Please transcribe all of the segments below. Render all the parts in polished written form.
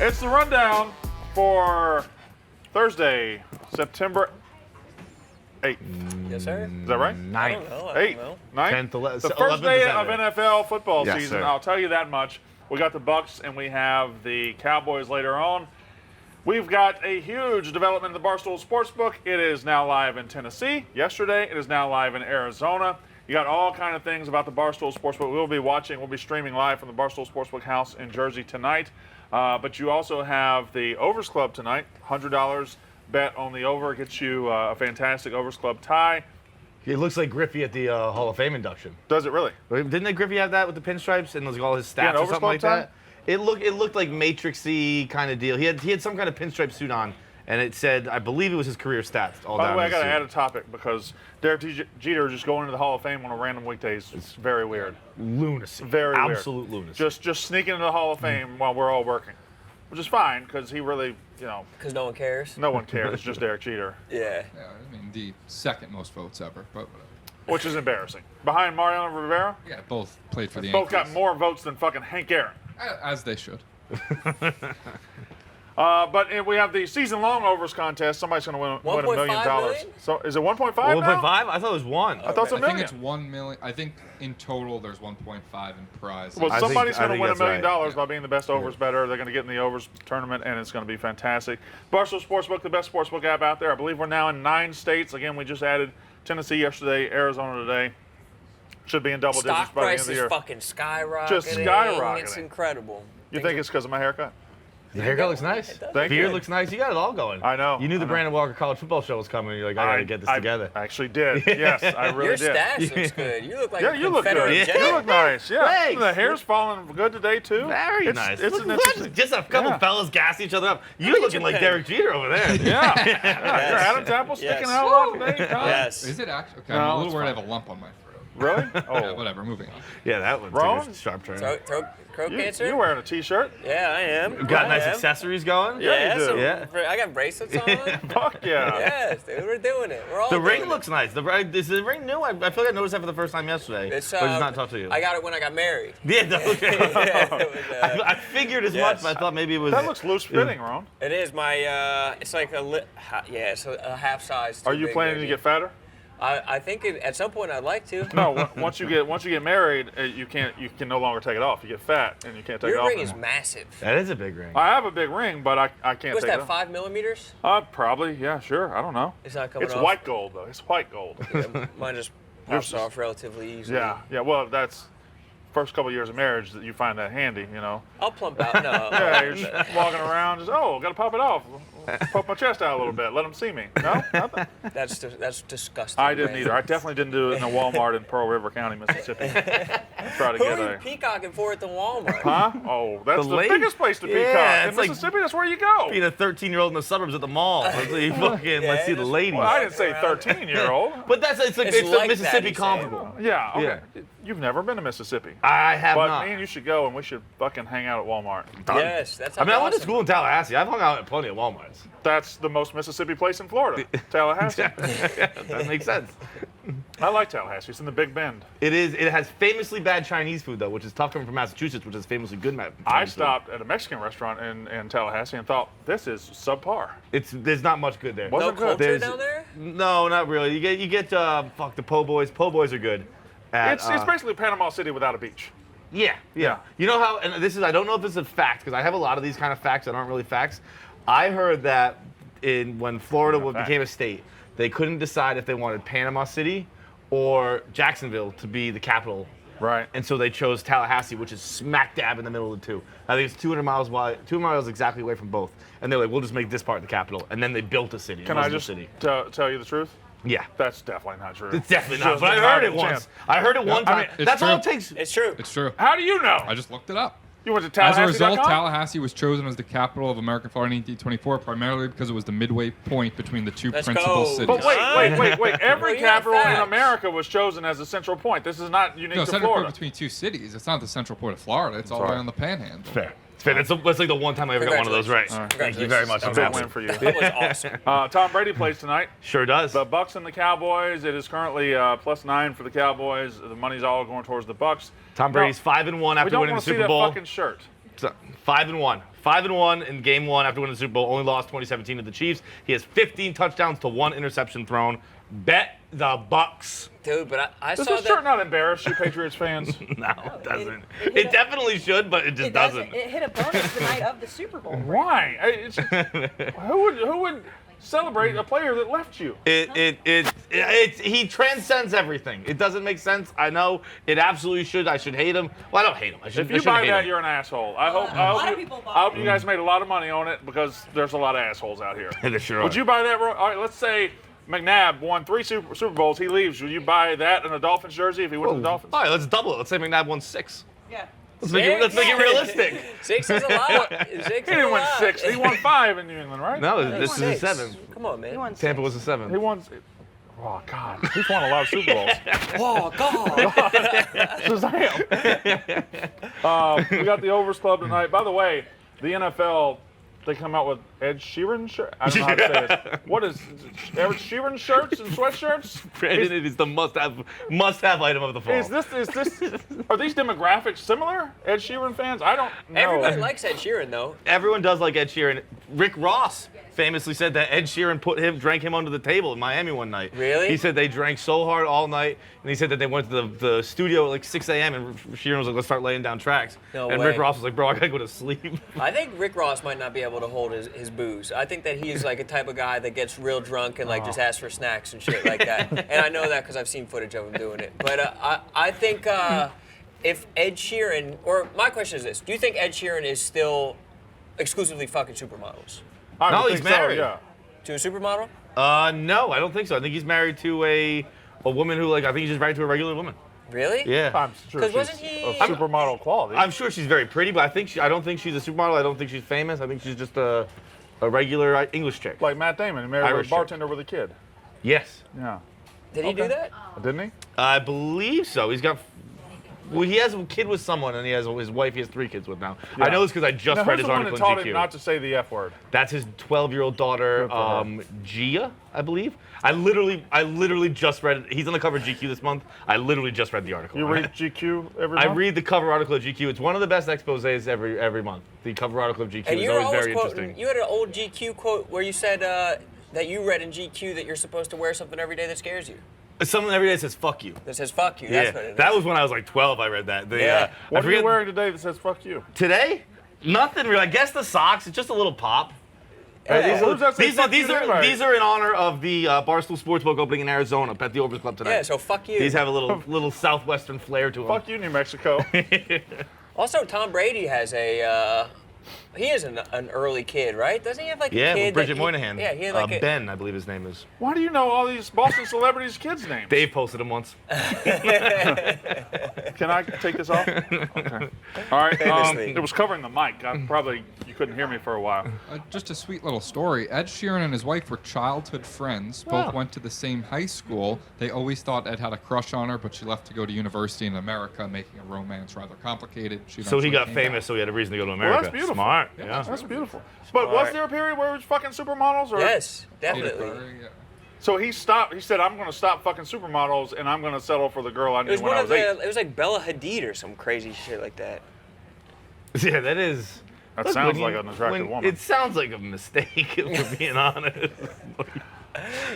It's the rundown for Thursday, September 8th. Yes, sir. Is that right? 9th. 8th, 9th? 10th, 11th. The first day of December. NFL football Yes, season. sir. I'll tell you that much. We got the Bucks and we have the Cowboys later on. We've got a huge development in the Barstool Sportsbook. It is now live in Tennessee. Yesterday, it is now live in Arizona. You got all kind of things about the Barstool Sportsbook. We'll be streaming live from the Barstool Sportsbook house in Jersey tonight. But you also have the Overs Club tonight. $100 bet on the over gets you a fantastic Overs Club tie. It looks like Griffey at the Hall of Fame induction. Does it really? Didn't they Griffey have that with the pinstripes and all his Yeah, stats an or Overs something Club like tie? that? It looked like Matrix-y kind of deal. He had some kind of pinstripe suit on, and it said, I believe it was his career stats. All By the down way, I his got to suit. add a topic because Derek Jeter just going into the Hall of Fame on a random weekday is very weird. Lunacy. Very weird. Absolute lunacy. Just sneaking into the Hall of Fame while we're all working, which is fine because he really, Because no one cares. no one cares. It's just Derek Jeter, Yeah. Yeah, I mean, the second most votes ever, but whatever. which is embarrassing. Behind Mariano Rivera, Yeah, both played for the both got Yankees. more votes than fucking Hank Aaron. As they should. But we have the season-long overs contest. Somebody's going to win $1 million. 1.5 million? So is it 1.5 now? 1.5? I thought it was 1. I thought it's a I think million. it's 1 million. I think in total there's 1.5 in prize. Well, I somebody's think going to win $1 that's million right. by being the best overs better. They're going to get in the overs tournament, and it's going to be fantastic. Barstool Sportsbook, the best sportsbook app out there. I believe we're now in 9 states. Again, we just added Tennessee yesterday, Arizona today. Should be in double digits Stock by the end price of the is year. fucking skyrocketing. Just skyrocketing. It's incredible. You think it's because of my haircut? The haircut looks nice. Thank Beard you. looks nice. You got it all going. I know, You knew I the know. Brandon Walker College football show was coming. You're like, I got to get this together. I actually did. Yes, I really Your did. stash looks good. You look like Yeah, a you look good. Confederate Yeah. general. You look nice. Yeah, Thanks. the hair's falling good today too. Very nice. It's Look, an look, interesting. just a couple Yeah. fellas gassing each other up. You're at looking your like pen. Derek Jeter over there. Yeah. Your Adam's apple sticking Yes. out a lot today, Tom? Yes. Is it actually? Okay, No, I'm a it's little worried I fine. have a lump on my throat. Really? Yeah, Oh, whatever, moving on. Yeah, that one Rone? took a sharp turn. Throat cancer? you're wearing a T-shirt? Yeah, I am. Got I nice am. accessories going. Yeah, you do. Yeah. I got bracelets on. Fuck yeah. Yes, dude, we're doing it. We're all The doing ring it. looks nice. Is the ring new? I feel like I noticed that for the first time yesterday. It's, but it's not talk to you. I got it when I got married. Yeah, okay. Yeah, it was, I figured as yes. much, but I thought maybe it was. That looks loose fitting, Ron. It is my. It's like it's a half size. Are too you big, planning to maybe. get fatter? I think at some point I'd like to. No. Once you get married, you can no longer take it off. You get fat and you can't take it Your off. ring is anymore. massive. That is a big ring. I have a big ring, but I can't What's take that? it off. 5 millimeters? Probably, yeah, sure. I don't know. It's not coming It's off. white gold though. It's white gold. Yeah, mine just pops Yours is- off relatively easily. Yeah. Well, that's first couple years of marriage that you find that handy, I'll plump out. No. Yeah, you're just walking around, gotta pop it off. Poke my chest out a little bit. Let them see me. No, nothing. That's disgusting. I didn't man. either. I definitely didn't do it in a Walmart in Pearl River County, Mississippi. Try to Who get are you a. peacocking for at the Walmart? Huh? Oh, that's The the lake? biggest place to Yeah, peacock in it's like- Mississippi. That's where you go. Being a 13-year-old in the suburbs at the mall. Let's see, fucking, let's see the just- ladies. Well, I didn't say 13-year-old. But it's like It's it's like a Mississippi that, he's saying. comparable. Yeah. Okay. Yeah. You've never been to Mississippi. I have But not. me and you should go, and we should fucking hang out at Walmart. Yes, that's. I mean, I went to awesome. school in Tallahassee. I've hung out at plenty of Walmarts. That's the most Mississippi place in Florida, Tallahassee. That makes sense. I like Tallahassee. It's in the Big Bend. It is. It has famously bad Chinese food though, which is tough coming from Massachusetts, which is famously good Chinese I food. stopped at a Mexican restaurant in Tallahassee and thought, this is subpar. There's not much good there. No Wasn't good. culture There's- down there? No, not really. You get fuck the po' boys. Po' boys are good. It's basically Panama City without a beach. Yeah. You know how? And this is. I don't know if this is a fact because I have a lot of these kind of facts that aren't really facts. I heard that when Florida Not a fact. became a state, they couldn't decide if they wanted Panama City or Jacksonville to be the capital. Right. And so they chose Tallahassee, which is smack dab in the middle of the two. I think it's 200 miles wide, 200 miles exactly away from both. And they're like, we'll just make this part the capital. And then they built a city. It Can I wasn't a just city. tell you the truth? Yeah. That's definitely not true. It's definitely not. Just But I not heard a it once. chance. I heard it one I time. mean, it's That's all true. it takes. It's true. It's true. How do you know? I just looked it up. You went to As Tallahassee. a result, Tallahassee was chosen as the capital of American Florida in 1824, primarily because it was the midway point between the two Let's principal go. cities. But wait. Every Well, you got capital in facts. America was chosen as a central point. This is not unique No, to central point Florida. between two cities. It's not the central point of Florida. It's all the way Sorry. on the panhandle. Fair. It's fair. That's like the one time I ever got one of those right. Thank you very much. That's I'm a happy. win for you. That was awesome. Tom Brady plays tonight. Sure does. The Bucks and the Cowboys. It is currently +9 for the Cowboys. The money's all going towards the Bucks. Tom Brady's 5-1 We after don't winning want the to see Super that Bowl. fucking shirt. 5-1. 5-1 in Game 1 after winning the Super Bowl. Only lost 2017 to the Chiefs. He has 15 touchdowns to 1 interception thrown. Bet the Bucks. Dude, but I Does saw this that. shirt not embarrass you, Patriots fans? No, it doesn't. it It definitely should, but it just doesn't. It hit a bonus the night of the Super Bowl. Why? Who would celebrate a player that left you? He transcends everything. It doesn't make sense. I know it absolutely should. I should hate him. Well, I don't hate him. If you buy that, you're an asshole. I hope you guys made a lot of money on it because there's a lot of assholes out here. There sure Would are. you buy that? All right, let's say McNabb won 3 Super Bowls. He leaves. Would you buy that in a Dolphins jersey if he went to the Dolphins? All right, let's double it. Let's say McNabb won 6. Yeah. Let's make it realistic. 6 is a lot. 6 He is didn't a win lot. 6. He won 5 in New England, right? No, He this won is a 6. 7. Come on, man. He won Tampa 6. was a 7. He won. Oh God, he's won a lot of Super Bowls. Oh, God. Shazam! We got the Overs Club tonight. By the way, the NFL. They come out with Ed Sheeran shirt. I don't know how to say it. What is Ed Sheeran shirts and sweatshirts? Brandon, it is the must-have item of the fall. Is this? Are these demographics similar? Ed Sheeran fans? I don't know. Everybody likes Ed Sheeran, though. Everyone does like Ed Sheeran. Rick Ross famously said that Ed Sheeran drank him under the table in Miami one night. Really? He said they drank so hard all night, and he said that they went to the studio at like 6 a.m. and Sheeran was like, let's start laying down tracks. No and way. Rick Ross was like, bro, I gotta go to sleep. I think Rick Ross might not be able to hold his booze. I think that he's like a type of guy that gets real drunk and like just asks for snacks and shit like that. And I know that because I've seen footage of him doing it. But I think if Ed Sheeran, or my question is this: do you think Ed Sheeran is still exclusively fucking supermodels? I No, would he's think so, married. yeah. To a supermodel? No, I don't think so. I think he's married to a woman who I think he's just married to a regular woman. Really? Yeah. I'm sure 'Cause she's wasn't he- of supermodel quality. I'm sure she's very pretty, but I don't think she's a supermodel. I don't think she's famous. I think she's just a regular English chick. like Matt Damon, he married Irish a bartender with a kid. Yes. Yeah. Did he do that? Didn't he? I believe so. He has a kid with someone, and he has his wife. He has 3 kids with now. Yeah. I know this because I just Now, read who's his the one that article taught in him GQ. not to say the F word? That's his 12-year-old daughter, Good for her. Gia, I believe. I literally just read it. He's on the cover of GQ this month. I literally just read the article. You read GQ every I month? read the cover article of GQ. It's one of the best exposés every month. The cover article of GQ And is you were always always very quoting. interesting. You had an old GQ quote where you said that you read in GQ that you're supposed to wear something every day that scares you. Someone every day says "fuck you." That says "fuck you." That's what it is. That was when I was like 12. I read that. Yeah. What I are forget you wearing today that says "fuck you"? today. Nothing really. I guess the socks. It's just a little pop. Hey, who's that say fuck you anyway? These are in honor of the Barstool Sports book opening in Arizona. Bet the Overs Club tonight. Yeah. So fuck you. These have a little southwestern flair to them. Fuck you, New Mexico. Also, Tom Brady has a. He is an early kid, right? Doesn't he have like Yeah, a kid? with Bridget that he- Moynihan. Yeah, he had like a. Ben, I believe his name is. Why do you know all these Boston celebrities' kids' names? Dave posted him once. Can I take this off? Okay. All right. Famously. It was covering the mic. You couldn't hear me for a while. Just a sweet little story. Ed Sheeran and his wife were childhood friends. Both Wow. went to the same high school. They always thought Ed had a crush on her, but she left to go to university in America, making a romance rather complicated. She So he eventually got came famous, back. so he had a reason to go to Well, America. that's beautiful. Smart. Yeah. That's beautiful. But was there a period where it was fucking supermodels? Or? Yes, Katy definitely. Perry, yeah. So he stopped. He said, "I'm going to stop fucking supermodels, and I'm going to settle for the girl I It knew was when one I of was 8." the. It was like Bella Hadid or some crazy shit like that. Yeah, that is. That Look, sounds when like an attractive woman. It sounds like a mistake, if we're being honest.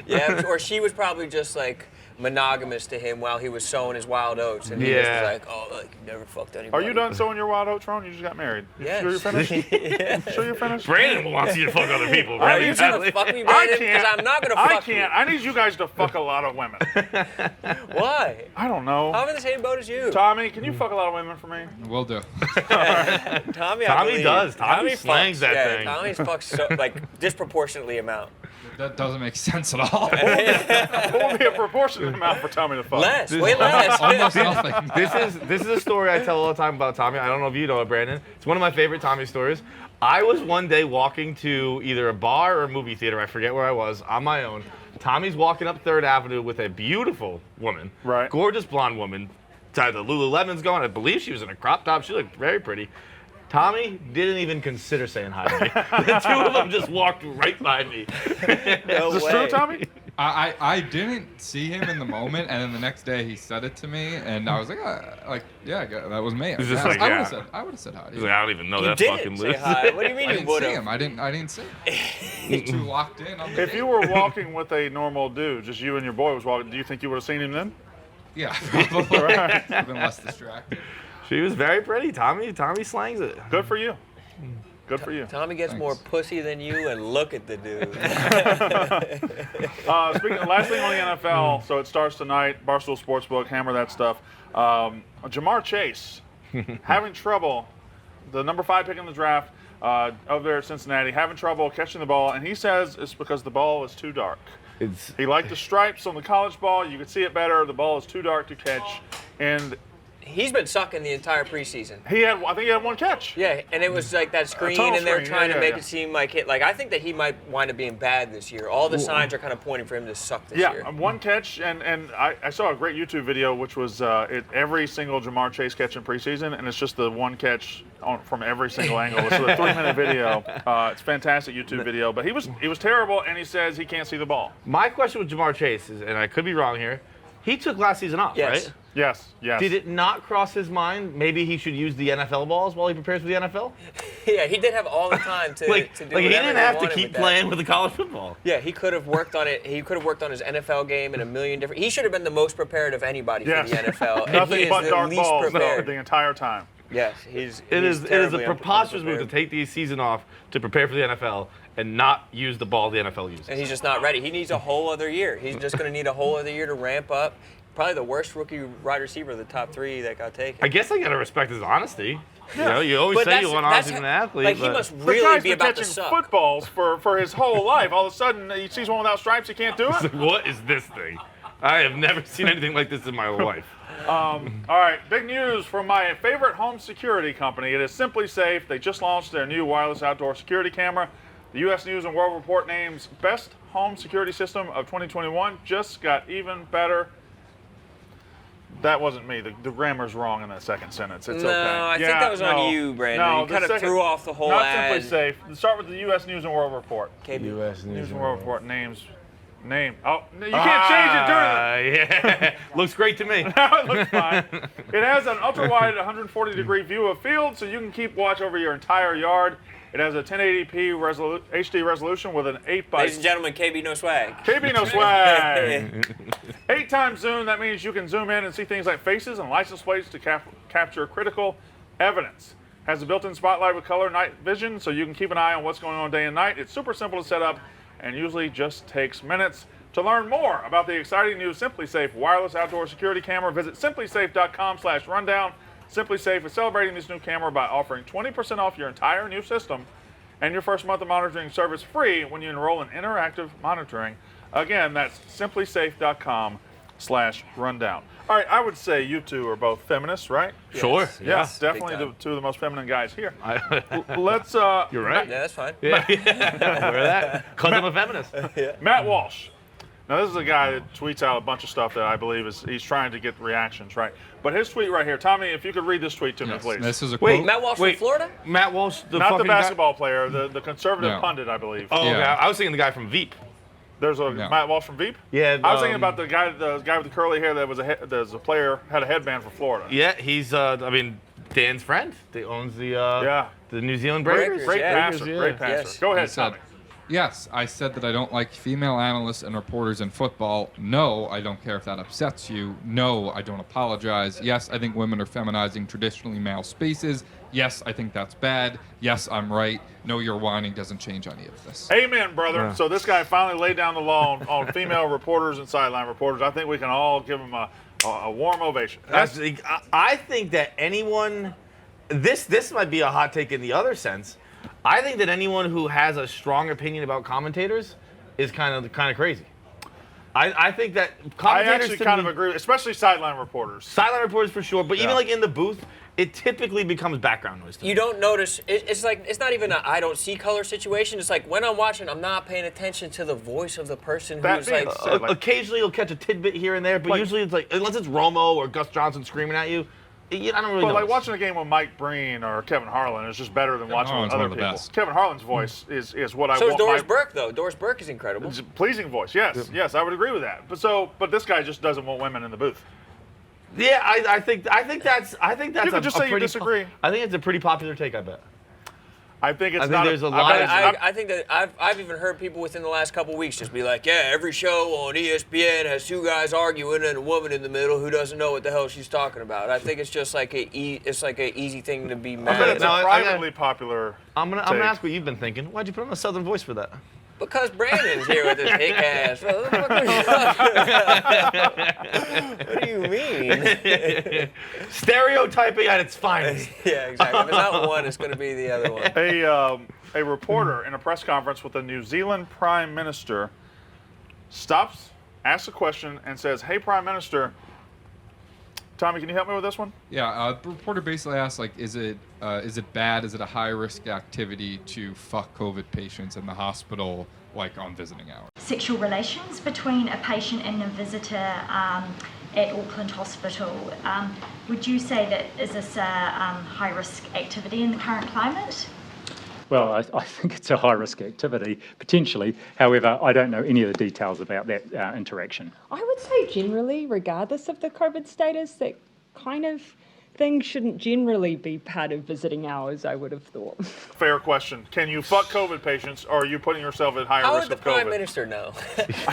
Yeah, or she was probably just like monogamous to him while he was sowing his wild oats, and he just was Yeah. like, "Oh, like you never fucked Are anybody." you done sowing your wild oats, Ron? You just got married. Yes. Sure you're finished? Sure you're finished? Brandon wants you to fuck other people. Are Really? you gonna fuck me, I Brandon? can't. Because I'm not gonna I fuck can't. I need you guys to fuck a lot of women. you. Why? I don't know. I'm in the same boat as you. Tommy, can you fuck a lot of women for me? Will do. Tommy, I Tommy believe. does. Tommy slangs fucks. that Yeah, thing. Tommy's fucks so, like disproportionately amount. That doesn't make sense at all. What would be a proportionate amount for Tommy to fuck? Less, way less. Almost nothing. This is a story I tell all the time about Tommy. I don't know if you know it, Brandon. It's one of my favorite Tommy stories. I was one day walking to either a bar or a movie theater. I forget where I was, on my own. Tommy's walking up 3rd Avenue with a beautiful woman. Right. Gorgeous blonde woman. The Lululemon's going. I believe she was in a crop top. She looked very pretty. Tommy didn't even consider saying hi to me. The two of them just walked right by me. No Is this way. true, Tommy? I didn't see him in the moment, and then the next day he said it to me, and I was like, yeah, that was that was me. just like, I yeah. would have said hi. He's like, I don't even know You that didn't fucking say list. hi. What do you mean I you didn't would see have? him. I didn't see him. He's too locked in on the If you were walking with a normal dude, just you and your boy was walking, do you think you would have seen him then? Yeah, probably. Right. I've been less distracted. She was very pretty. Tommy slangs it. Good for you. Good for you. Tommy gets more pussy than you, and look at the dude. Last thing on the NFL, so it starts tonight. Barstool Sportsbook, hammer that stuff. Jamar Chase having trouble, the number 5 pick in the draft over there at Cincinnati, having trouble catching the ball, and he says it's because the ball is too dark. He liked the stripes on the college ball. You could see it better. The ball is too dark to catch, and He's been sucking the entire preseason. I think he had 1 catch. Yeah, and it was like that screen, tunnel and they're screen, trying yeah, to make yeah. it seem like it. Like I think that he might wind up being bad this year. All the signs are kind of pointing for him to suck this year. Yeah, 1 catch, and I saw a great YouTube video, which was every single Jamar Chase catch in preseason, and it's just the 1 catch from every single angle. It's a 3-minute video. It's a fantastic YouTube video, but he was terrible, and he says he can't see the ball. My question with Jamar Chase is, and I could be wrong here, he took last season off, Yes. right? Yes. Did it not cross his mind maybe he should use the NFL balls while he prepares for the NFL? Yeah, he did have all the time to, like to do he whatever didn't have to wanted keep with that. playing with the college football. Yeah, he could have worked on it. He could have worked on his NFL game in a million different. He should have been the most prepared of anybody Yes. for the NFL. and he Nothing is but the dark least balls prepared. the entire time. Yes, It he's is a terribly preposterous move to unprepared. take the season off to prepare for the NFL and not use the ball the NFL uses. And he's just not ready. He needs a whole other year. He's just going to need a whole other year to ramp up. Probably the worst rookie wide receiver of the top 3 that got taken. I guess I gotta respect his honesty. You know, you always But say you that's- want that's honesty how- from an athlete. Like, he but- must The really guy's be been about to catching suck. footballs for his whole life. All of a sudden, he sees one without stripes, he can't do it? What is this thing? I have never seen anything like this in my life. All right, big news from my favorite home security company. It is Simply Safe. They just launched their new wireless outdoor security camera. The U.S. News and World Report names Best Home Security System of 2021. Just got even better. That wasn't me. The grammar's wrong in that second sentence. It's No, okay. I think that was on you, Brandon. No, You the kinda second- threw off the whole not ad. Simply Safe. Let's start with the U.S. News and World Report. KB. U.S. News and World Report name. Oh, you can't change it during Yeah, looks great to me. the. It looks fine. It has an ultra-wide 140-degree view of field, so you can keep watch over your entire yard. It has a 1080p HD resolution with an 8x. Ladies and gentlemen, KB no swag. KB no swag. 8 times zoom. That means you can zoom in and see things like faces and license plates to capture critical evidence. Has a built-in spotlight with color night vision, so you can keep an eye on what's going on day and night. It's super simple to set up and usually just takes minutes. To learn more about the exciting new Simply Safe wireless outdoor security camera, visit simplysafe.com/rundown. Simply Safe is celebrating this new camera by offering 20% off your entire new system and your first month of monitoring service free when you enroll in interactive monitoring. Again, that's simplysafe.com/rundown. All right, I would say you two are both feminists, right? Sure. Yes, big definitely time. 2 of the most feminine guys here. I, Let's. you're right. Yeah, that's fine. Yeah. I'll wear that. Because I'm a feminist. Matt Walsh. Now, this is a guy that tweets out a bunch of stuff that I believe he's trying to get reactions, right? But his tweet right here, Tommy, if you could read this tweet to me, Yes, please. this is a Wait, quote. Matt Walsh from Florida? Matt Walsh, the Not the fucking guy- basketball player, the conservative No. pundit, I believe. Oh, okay. Yeah. I was thinking the guy from Veep. There's a No. Matt Walsh from Veep? Yeah, I was thinking about the guy with the curly hair that was a player, had a headband for Florida. Yeah, he's, Dan's friend. He owns the New Zealand Breakers, Breakers. Great yeah. passer, yeah. great passer. Yes. Go ahead, He said, Tommy. yes, I said that I don't like female analysts and reporters in football. No, I don't care if that upsets you. No, I don't apologize. Yes, I think women are feminizing traditionally male spaces. Yes, I think that's bad. Yes, I'm right. No, your whining doesn't change any of this. Amen, brother. So this guy finally laid down the law on female reporters and sideline reporters. I think we can all give him a warm ovation. I think that anyone, this might be a hot take in the other sense. I think that anyone who has a strong opinion about commentators is kind of crazy. I think that I commentators actually to kind me- of agree, especially sideline reporters. Sideline reporters for sure, but Yeah. even like in the booth, it typically becomes background noise to me. You don't notice. It's like it's not even a I don't see color situation. It's like when I'm watching, I'm not paying attention to the voice of the person That who's being like. said, like- Occasionally you'll catch a tidbit here and there, but Like- usually it's like, unless it's Romo or Gus Johnson screaming at you, I don't really But know. like watching a game with Mike Breen or Kevin Harlan is just better than watching with Harlan's other one of the people. best. Kevin Harlan's voice is what I So is want. Doris Burke, though. Doris Burke is incredible. It's a pleasing voice. Yes, I would agree with that. But this guy just doesn't want women in the booth. Yeah, I think that's You could just say you pretty disagree. I think it's a pretty popular take. I bet. I think it's I think not. there's a lot of- I think that I've even heard people within the last couple weeks just be like, yeah, every show on ESPN has two guys arguing and a woman in the middle who doesn't know what the hell she's talking about. I think it's just like an easy thing to be mad But at. it's a Now, privately popular. I'm gonna take. ask what you've been thinking. Why'd you put on a Southern voice for that? Because Brandon's here with his hick ass. What the fuck are you talking about? What do you mean? Stereotyping at its finest. Yeah, exactly. If it's not one, it's going to be the other one. A reporter in a press conference with the New Zealand Prime Minister stops, asks a question, and says, "Hey, Prime Minister, Tommy, can you help me with this one?" Yeah, the reporter basically asked, like, is it bad? Is it a high-risk activity to fuck COVID patients in the hospital, like, on visiting hours? Sexual relations between a patient and a visitor at Auckland Hospital. Would you say that is this a high-risk activity in the current climate? Well, I think it's a high-risk activity, potentially. However, I don't know any of the details about that interaction. I would say generally, regardless of the COVID status, that kind of thing shouldn't generally be part of visiting hours, I would have thought. Fair question. Can you fuck COVID patients, or are you putting yourself at higher How risk would the of COVID? Prime Minister know?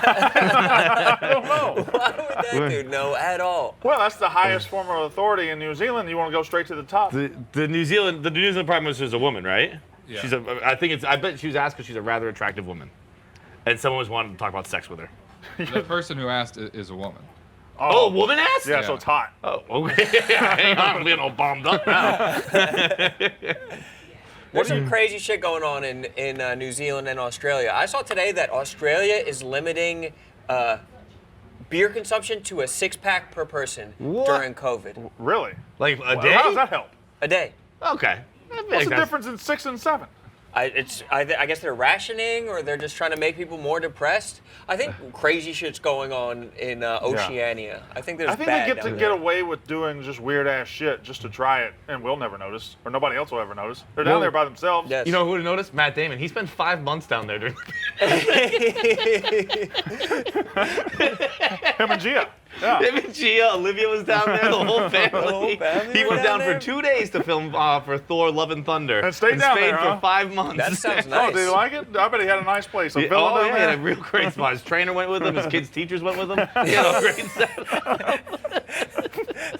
I don't know. Why would that dude know at all? Well, that's the highest form of authority in New Zealand. You want to go straight to the top. The New Zealand Prime Minister is a woman, right? Yeah. I bet she was asked because she's a rather attractive woman, and someone was wanting to talk about sex with her. The person who asked is a woman. Oh, a woman asked? Yeah, so it's hot. Oh, okay. Hang on, I'm getting all bombed up now. There's some crazy shit going on in New Zealand and Australia. I saw today that Australia is limiting beer consumption to a 6-pack per person during COVID. Really? Like a Well, day? how does that help? A day. Okay. What's the difference in 6 and 7? I guess they're rationing, or they're just trying to make people more depressed. I think crazy shit's going on in Oceania. I think there's I think bad they get to down get there. away with doing just weird ass shit just to try it, and we'll never notice, or nobody else will ever notice. They're down there by themselves. Yes. You know who would have noticed? Matt Damon. He spent 5 months down there during Him and Gia. Yeah. Him and Gia, Olivia was down there, the whole family. whole family He was went down down there? for 2 days to film for Thor: Love and Thunder. And stayed down stayed there, for huh? 5 months. That sounds Oh, nice. did you like it? I bet he had a nice place. A villa Oh, down yeah, he had there. a real great spot. His trainer went with him. His kids' teachers went with him. He had a great setup.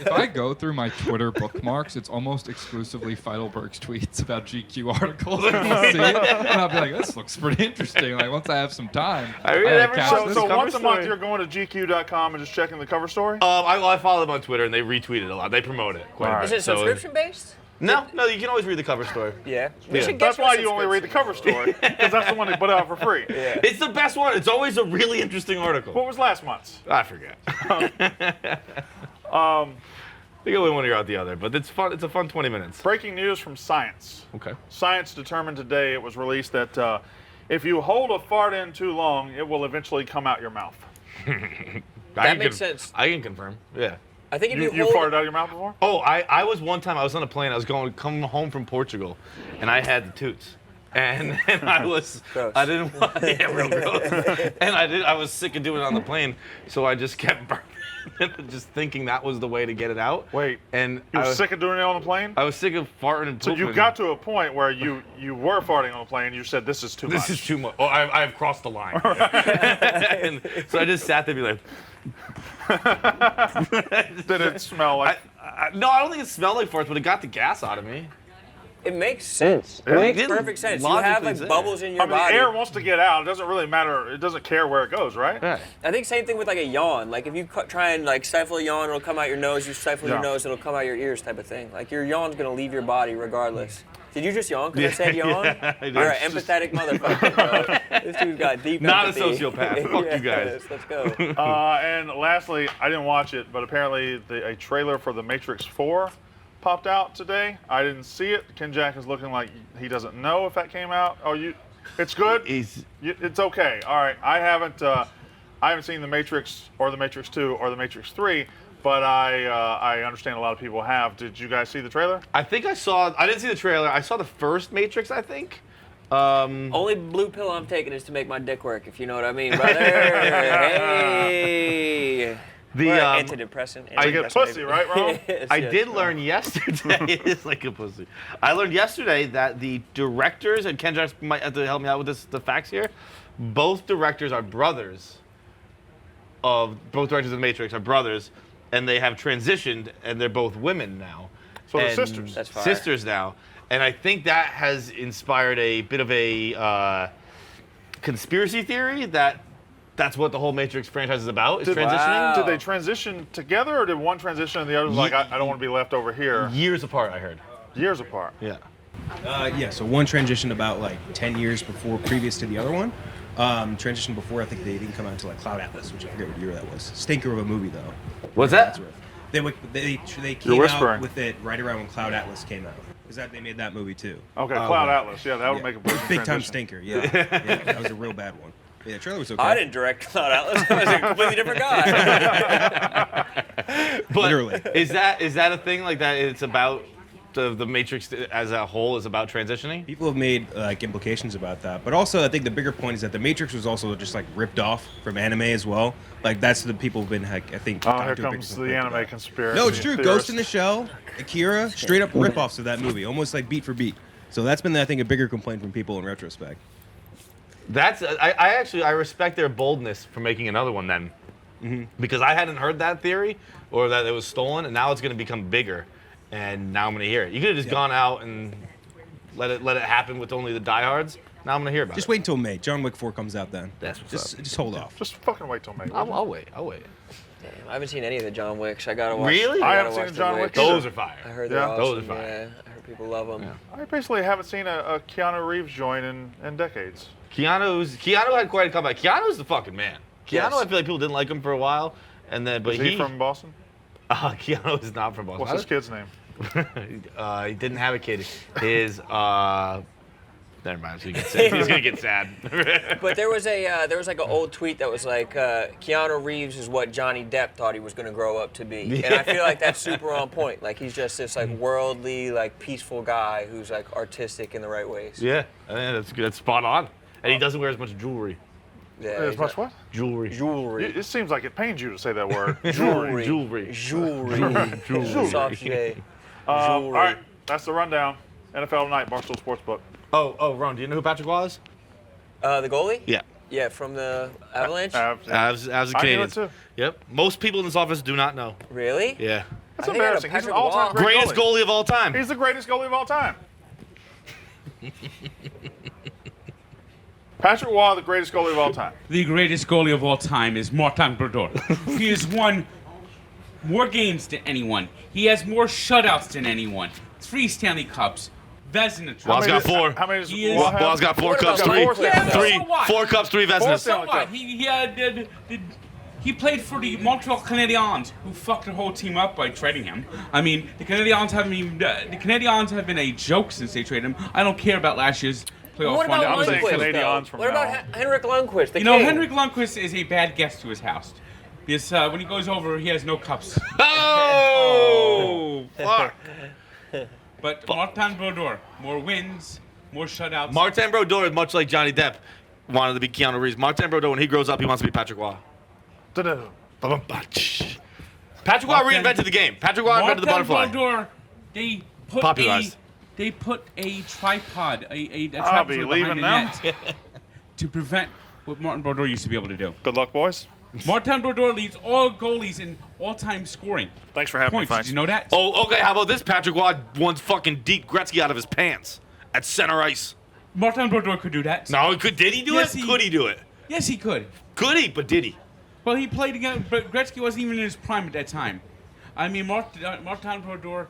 If I go through my Twitter bookmarks, it's almost exclusively Feidelberg's tweets about GQ articles. And I'll see it, and I'll be like, this looks pretty interesting. Like, once I have some time, I read gotta every catch show, this. So cover once a month story. you're going to GQ.com and just checking the cover story? I follow them on Twitter, and they retweet it a lot. They promote it quite a Alright. bit. Is it So, subscription based? No, you can always read the cover story. Yeah. Yeah. That's why you only read the cover story, because that's the one they put out for free. It's the best one. It's always a really interesting article. What was last month's? I forget. They go in one ear out the other, but it's fun. It's a fun 20 minutes. Breaking news from Science. Okay. Science determined today, it was released, that if you hold a fart in too long, it will eventually come out your mouth. That makes sense. I can confirm. Yeah. I think if You you hold farted out of your mouth before? Oh, I was one time. I was on a plane. I was coming home from Portugal, and I had the toots. And I was, Gross. I didn't want, yeah, real gross. And I was sick of doing it on the plane, so I just kept burping, just thinking that was the way to get it out. Wait, and you I were was sick of doing it on the plane? I was sick of farting and So pooping. you got to a point where you were farting on the plane, you said, this is too much. This is too much. Oh, I've crossed the line. And so I just sat there and be like, Did it smell like... no, I don't think it smelled like farts, but it got the gas out of me. It makes sense. It It makes didn't perfect sense. You have like logically bubbles in your I mean, body. the air wants to get out. It doesn't really matter. It doesn't care where it goes, right? Yeah. I think same thing with like a yawn. Like if you try and like stifle a yawn, it'll come out your nose. You stifle your Yeah. nose, it'll come out your ears, type of thing. Like your yawn's gonna leave your body regardless. Did you just yawn because I said yawn? Yeah, I did. You're an empathetic motherfucker, bro. This dude's got deep Not a empathy. sociopath. Fuck you guys. Yes, let's go. And lastly, I didn't watch it, but apparently a trailer for The Matrix 4 popped out today. I didn't see it. Ken Jack is looking like he doesn't know if that came out. Oh, it's good? It's okay. All right. I haven't seen The Matrix or The Matrix 2 or The Matrix 3, but I understand a lot of people have. Did you guys see the trailer? I think I didn't see the trailer. I saw the first Matrix, I think. Only blue pill I'm taking is to make my dick work, if you know what I mean, brother. Hey. Antidepressant. I get pussy, right, Ron? I did learn yesterday. It's like a pussy. I learned yesterday that the directors, and Ken Jackson might have to help me out with the facts here. Both directors are brothers. Both directors of The Matrix are brothers, and they have transitioned, and they're both women now. So they're sisters. That's fire. Sisters now, and I think that has inspired a bit of a conspiracy theory that's what the whole Matrix franchise is about, is transitioning. Wow. Did they transition together, or did one transition and the other was like, I don't want to be left over here? Years apart, I heard. Years apart. Yeah. So one transitioned about like 10 years previous to the other one. Transition before, I think they didn't come out until like Cloud Atlas, which I forget what year that was. Stinker of a movie though. What's that? They came out with it right around when Cloud Atlas came out. Because they made that movie too. Okay, Cloud Atlas. Yeah, that would make a big big time transition. stinker. Yeah, that was a real bad one. Yeah, the trailer was okay. I didn't direct Cloud Atlas. I was a completely different guy. But Literally. Is that a thing like that? It's about the Matrix as a whole is about transitioning. People have made like implications about that, but also I think the bigger point is that the Matrix was also just like ripped off from anime as well. Like that's the people have been like I think. Oh, here comes the anime conspiracy. No, it's true. theorist. Ghost in the Shell, Akira, straight up rip-offs of that movie, almost like beat for beat. So that's been I think a bigger complaint from people in retrospect. I respect their boldness for making another one then, because I hadn't heard that theory or that it was stolen, and now it's going to become bigger, and now I'm going to hear it. You could have just gone out and let it happen with only the diehards. Now I'm going to hear about Just it. wait until May. John Wick 4 comes out then. That's what's up. Just hold off. Just fucking wait till May. I'll wait. Damn, I haven't seen any of the John Wicks. I gotta watch. Really? I gotta haven't seen watch the the John Wick Wicks. Those are fire. I heard they're Yeah. awesome. Those are fire. Yeah, I heard people love them. I basically haven't seen a Keanu Reeves joint in decades. Keanu had quite a comeback. Keanu's the fucking man. Keanu, Yes. I feel like people didn't like him for a while, and then but Is he from Boston? Keanu is not from Boston. What's his kid's name? He didn't have a kid. His never mind. He's gonna get sad. But there was like an old tweet that was like Keanu Reeves is what Johnny Depp thought he was going to grow up to be, and I feel like that's super on point. Like he's just this like worldly, like peaceful guy who's like artistic in the right ways. Yeah, I think that's good. That's spot on. And he doesn't wear as much jewelry. Yeah, As much what? Jewelry. Jewelry. It seems like it pains you to say that word. Jewelry. Jewelry. Jewelry. Soft J. All right, that's the rundown. NFL Tonight, Barstool Sportsbook. Oh, Ron, do you know who Patrick was? The goalie? Yeah. Yeah, from the Avalanche. As a I knew Canadian. it too. Yep. Most people in this office do not know. Really? Yeah. That's I think I had a embarrassing. He's an Patrick all-time Waugh. great Greatest goalie of all time. He's the greatest goalie of all time. Patrick Waugh, the greatest goalie of all time. The greatest goalie of all time is Martin Brodeur. He has won more games than anyone. He has more shutouts than anyone. 3 Stanley Cups. Vezina. Waugh's got 4. How many does He is- Waugh have? Waugh's got 4 What about cups, four 3, Stanley Cups? 3, So what? 4 cups, 3 Vezinas. So what? He played for the Montreal Canadiens, who fucked their whole team up by trading him. I mean, the Canadiens have been a joke since they traded him. I don't care about last year's playoff What run. about I'm saying Lundqvist? Canadiens though? from What now about on. Henrik Lundqvist? You know, Henrik Lundqvist is a bad guest to his house. Because when he goes over, he has no cups. Oh, fuck. But Martin Brodeur, more wins, more shutouts. Martin Brodeur is much like Johnny Depp wanted to be Keanu Reeves. Martin Brodeur, when he grows up, he wants to be Patrick Waugh. Da-da. Patrick Waugh reinvented the game. Patrick Waugh invented the butterfly. Brodeur, they put Popularized. a tripod, a I'll tripod be behind leaving the now. net to prevent what Martin Brodeur used to be able to do. Good luck, boys. Martin Brodeur leads all goalies in all-time scoring. Thanks for having Points. me, Did Feits. you know that? Oh, okay. How about this? Patrick Waugh once fucking deep Gretzky out of his pants at center ice. Martin Brodeur could do that. No, did he do Yes, it? he- Could he do it? Yes, he could. Could he? But did he? Well, he played again, but Gretzky wasn't even in his prime at that time. I mean, Martin Brodeur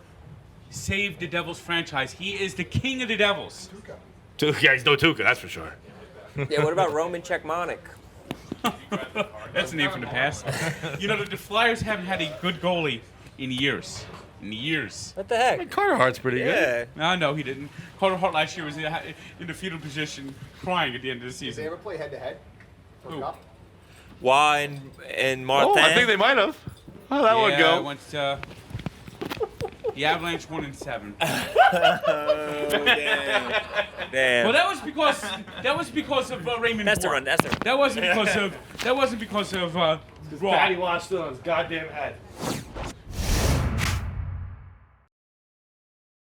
saved the Devils franchise. He is the king of the Devils. Tuukka, yeah, he's no Tuukka, that's for sure. Yeah, what about Roman Czechmanic? That's a name from the past. You know, the Flyers haven't had a good goalie in years. In years. What the heck? Carter Hart's pretty Yeah. No, he didn't. Carter Hart last year was in the fetal position, crying at the end of the Did they season. ever play head-to-head for Who? cup? Why and Martin? Oh, I think they might have. How'd that one I go? went to the Avalanche 1-7. Damn. Well, that was because of Raymond. That's the Moore. run. That's the run. That wasn't because of Patty Walsh still on his goddamn head.